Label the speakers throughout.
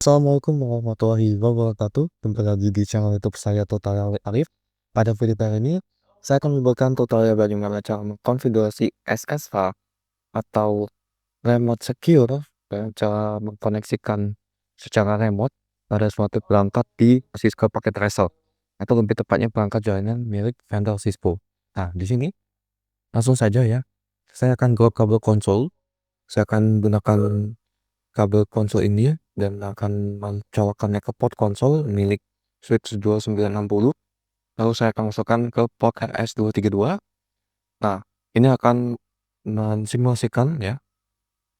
Speaker 1: Assalamualaikum warahmatullahi wabarakatuh. Kembali lagi di channel YouTube saya Tutorial Arif. Pada video kali ini, saya akan memberikan tutorial bagaimana cara mengkonfigurasi SSH atau remote secure dan cara mengkoneksikan secara remote pada suatu perangkat di Cisco Packet Tracer atau lebih tepatnya perangkat jaringan milik vendor Cisco. Nah, di sini langsung saja ya. Saya akan grab kabel konsol. Saya akan gunakan kabel konsol ini dan akan mencolokannya ke port konsol milik switch 2960. Lalu saya akan masukkan ke port RS232. Nah, ini akan mensimulasikan ya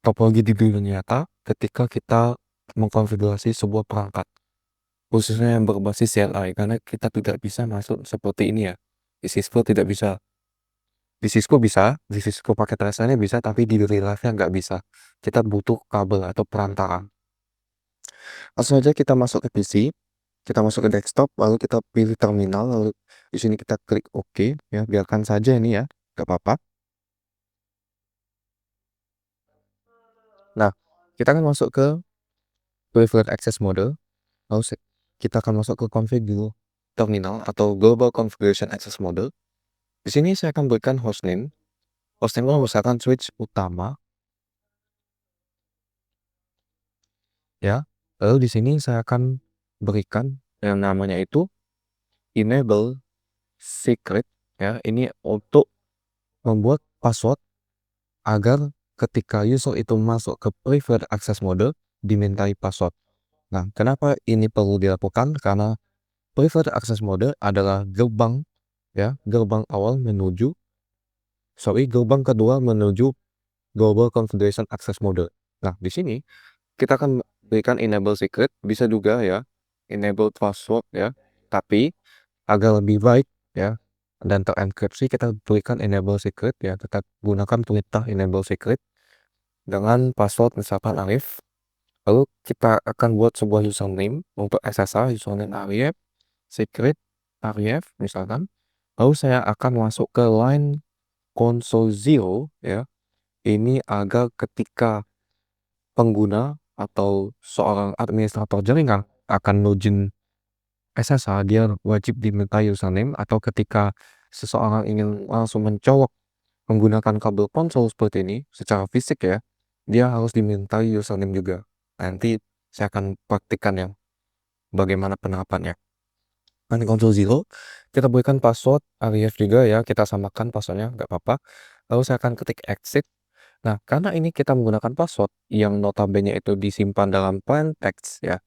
Speaker 1: topologi di dunia nyata ketika kita mengkonfigurasi sebuah perangkat, khususnya yang berbasis CLI, karena kita tidak bisa masuk seperti ini ya. Di Cisco tidak bisa. Di Cisco pakai tracernya bisa, tapi di real life-nya nggak bisa. Kita butuh kabel atau perantara. Langsung aja kita masuk ke PC, kita masuk ke desktop, lalu kita pilih terminal, lalu di sini kita klik OK ya, biarkan saja ini ya, nggak apa-apa. Nah, kita akan masuk ke Preferred Access Mode, lalu kita akan masuk ke config dulu terminal atau Global Configuration Access Mode. Di sini saya akan berikan hostname. Hostname misalkan switch utama ya. Lalu di sini saya akan berikan yang namanya itu enable secret ya. Ini untuk membuat password agar ketika user itu masuk ke preferred access mode dimintai password. Nah, kenapa ini perlu dilakukan? Karena preferred access mode adalah gerbang ya, gerbang awal menuju gerbang kedua menuju global configuration access mode. Nah, di sini kita akan berikan enable secret, bisa juga ya enable password ya. Tapi agar lebih baik ya dan terenkripsi, kita berikan enable secret ya. Kita gunakan perintah enable secret dengan password misalkan Arif. Lalu kita akan buat sebuah username untuk SSH, username Arif, secret Arif misalkan. Lalu saya akan masuk ke line console 0 ya. Ini agar ketika pengguna atau seorang administrator jaringan akan login SSH, dia wajib diminta username, atau ketika seseorang ingin langsung mencolok menggunakan kabel konsol seperti ini secara fisik ya, dia harus dimintai username juga. Nanti saya akan praktikkan ya bagaimana penerapannya. Nanti konsol 0, kita berikan password Arif juga ya, kita samakan passwordnya, nggak apa-apa. Lalu saya akan ketik exit. Nah, karena ini kita menggunakan password yang notabene itu disimpan dalam plain text ya,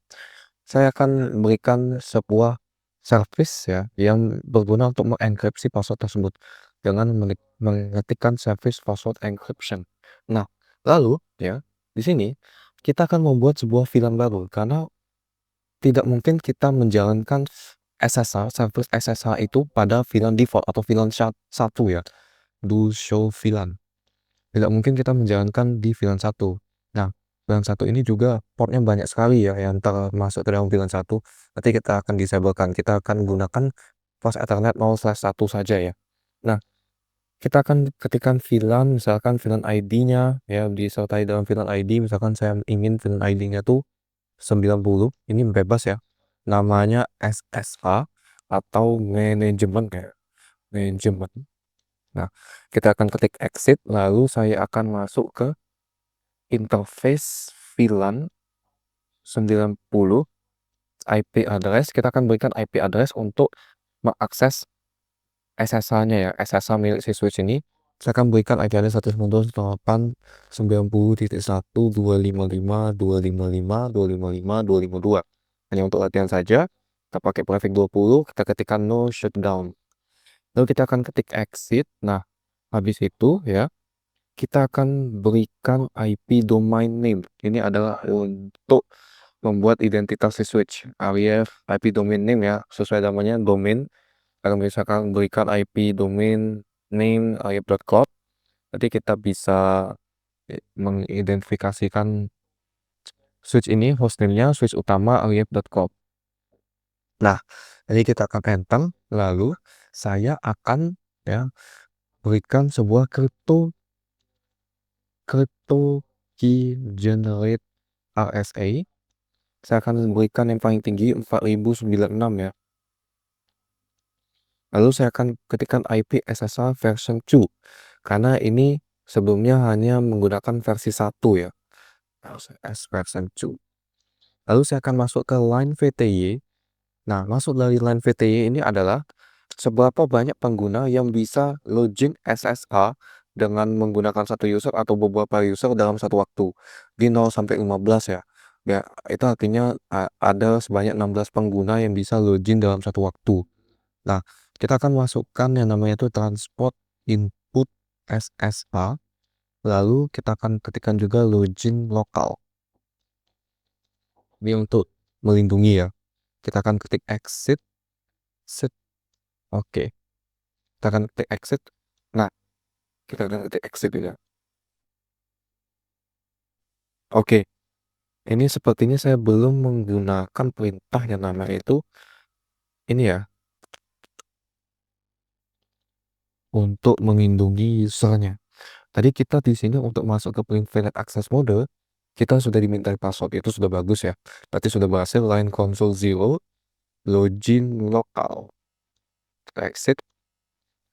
Speaker 1: saya akan memberikan sebuah service ya yang berguna untuk mengenkripsi password tersebut dengan mengetikkan service password encryption. Nah, lalu ya di sini kita akan membuat sebuah VLAN baru, karena tidak mungkin kita menjalankan SSH, service SSH itu pada VLAN default atau VLAN 1 ya, do show VLAN. Tidak mungkin kita menjalankan di VLAN 1. Nah, VLAN 1 ini juga portnya banyak sekali ya yang termasuk ke dalam VLAN 1. Nanti kita akan disablekan. Kita akan gunakan pos Ethernet 0/1 saja ya. Nah, kita akan ketikkan VLAN, misalkan VLAN ID-nya ya, disertai dalam VLAN ID. Misalkan saya ingin VLAN ID-nya tuh 90, ini bebas ya. Namanya SSH atau manajemen ya. Manajemen. Nah, kita akan ketik exit, lalu saya akan masuk ke interface VLAN 90 IP address. Kita akan berikan IP address untuk mengakses SSH-nya ya, SSH milik si switch ini. Saya akan berikan IP address 192.168.255.255.255.255.252. Hanya untuk latihan saja. Kita pakai prefix 20, kita ketikkan no shutdown. Lalu kita akan ketik exit. Nah, habis itu ya, kita akan berikan IP domain name. Ini adalah untuk membuat identitas si switch. Arif IP domain name ya, sesuai namanya domain. Kalau misalkan berikan IP domain name arif.com, nanti kita bisa mengidentifikasikan switch ini, hostname-nya switch utama arif.com. Nah, jadi kita akan enter, lalu saya akan ya berikan sebuah crypto key generate RSA saya akan berikan yang paling tinggi 4096 ya. Lalu saya akan ketikkan IP SSH version 2 karena ini sebelumnya hanya menggunakan versi 1 ya. S version 2. Lalu saya akan masuk ke line VTY. Nah, masuk dari line VTY ini adalah seberapa banyak pengguna yang bisa login SSH dengan menggunakan satu user atau beberapa user dalam satu waktu di 0 sampai 15 ya. Ya, itu artinya ada sebanyak 16 pengguna yang bisa login dalam satu waktu. Nah, kita akan masukkan yang namanya itu transport input SSH. Lalu kita akan ketikkan juga login lokal. Ini untuk melindungi ya. Kita akan ketik exit. Oke. Kita akan ketik exit. Nah, kita akan ketik exit ya. Oke. Ini sepertinya saya belum menggunakan perintah yang namanya itu ini ya, untuk melindungi usernya. Tadi kita di sini untuk masuk ke private access mode, kita sudah dimintai password, itu sudah bagus ya. Berarti sudah berhasil line console 0, login lokal. Exit,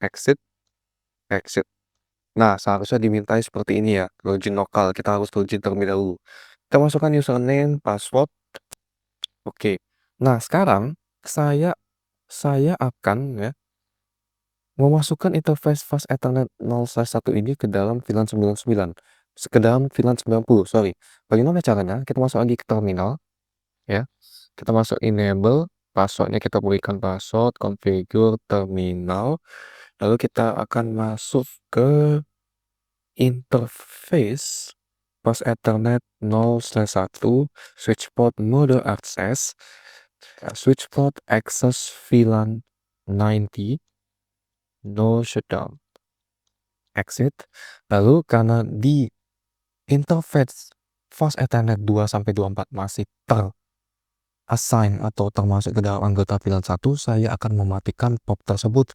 Speaker 1: exit, exit. Nah, seharusnya dimintai seperti ini ya, login lokal. Kita harus login terlebih dahulu. Kita masukkan username, password. Oke. Nah, sekarang saya akan ya memasukkan interface fast Ethernet 0/1 ini ke dalam VLAN 99. Ke dalam VLAN 90, sorry. Bagaimana caranya? Kita masuk lagi ke terminal ya. Kita masuk enable, passwordnya kita berikan password, configure terminal. Lalu kita akan masuk ke interface fast Ethernet 0/1 switch port mode access. Switch port access VLAN 90 no shutdown. Exit. Lalu karena di interface fast Ethernet 2-24 masih assign atau termasuk ke dalam anggota VLAN 1, saya akan mematikan pop tersebut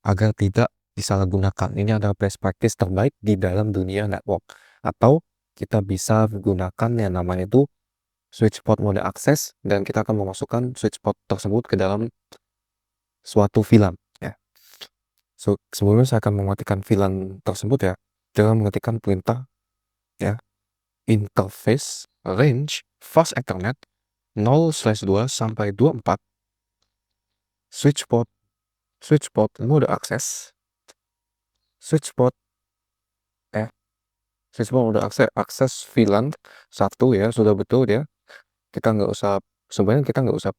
Speaker 1: agar tidak disalahgunakan. Ini adalah best practice terbaik di dalam dunia network. Atau kita bisa gunakan yang namanya itu switch port mode access dan kita akan memasukkan switch port tersebut ke dalam suatu VLAN ya. Sebelumnya saya akan mematikan VLAN tersebut ya dengan mengetikkan perintah ya interface range fast Ethernet 0/2 sampai 24 switch port mode access switch port mode akses VLAN 1 ya, sudah betul ya. Kita nggak usah, sebenarnya kita nggak usah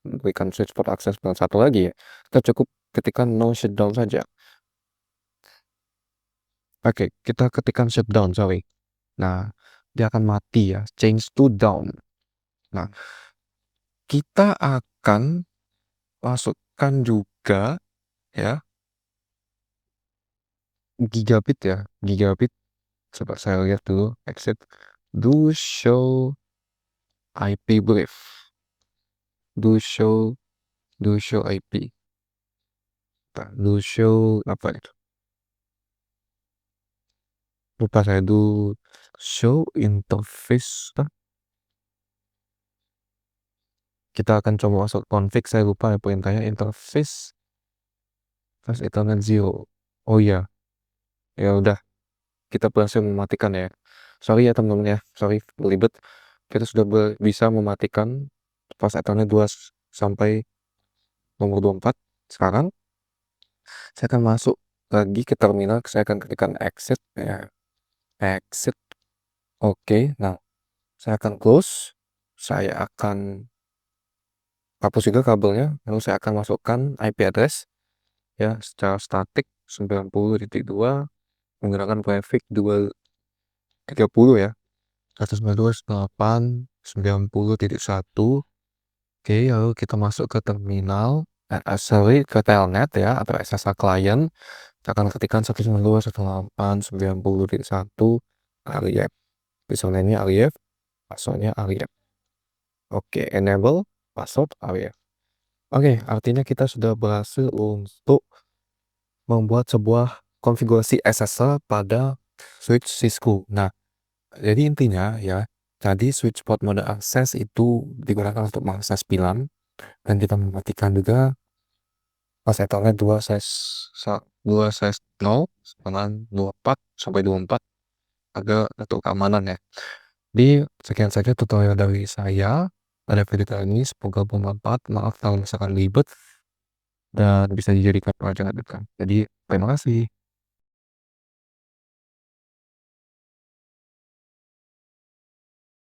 Speaker 1: berikan switch port akses VLAN 1 lagi ya. Kita cukup ketikkan no shutdown saja. Oke, kita ketikkan shutdown, sorry. Nah, dia akan mati ya, change to down. Nah, kita akan masukkan juga ya gigabit ya, gigabit. Coba saya lihat dulu, exit. Do show IP brief. Do show IP. Do show apa itu? Lupa saya, do show interface. Kita akan coba masuk config, saya lupa ya perintahnya interface fast Ethernet 0. Oh iya. Ya udah, kita berhasil mematikan ya. Sorry ya teman-teman ya, sorry belibet. Kita sudah bisa mematikan fast Ethernet 2 sampai nomor 24. Sekarang saya akan masuk lagi ke terminal, saya akan ketikkan exit ya. Exit. Oke, nah saya akan close. Saya akan hapus juga kabelnya, lalu saya akan masukkan IP address ya secara statik 90.2 menggunakan prefix 230 ya. 192.168.90.1. Oke, lalu kita masuk ke terminal, sorry, ke telnet ya atau SSH client. Kita akan ketikkan 192.168.90.1 alias. Username-nya alias, passwordnya alias. Oke, enable password alias. Oke, artinya kita sudah berhasil untuk membuat sebuah konfigurasi SSL pada switch Cisco. Nah, jadi intinya ya, Jadi switch mode mode akses itu digunakan untuk mengakses VLAN dan kita mematikan juga ethernet 2/0 dengan 24 sampai 24 agar untuk keamanan ya. Jadi sekian saja tutorial dari saya pada video kali ini, semoga bermanfaat. Maaf kalau misalkan ribet dan bisa dijadikan pelajaran depan. Jadi terima kasih.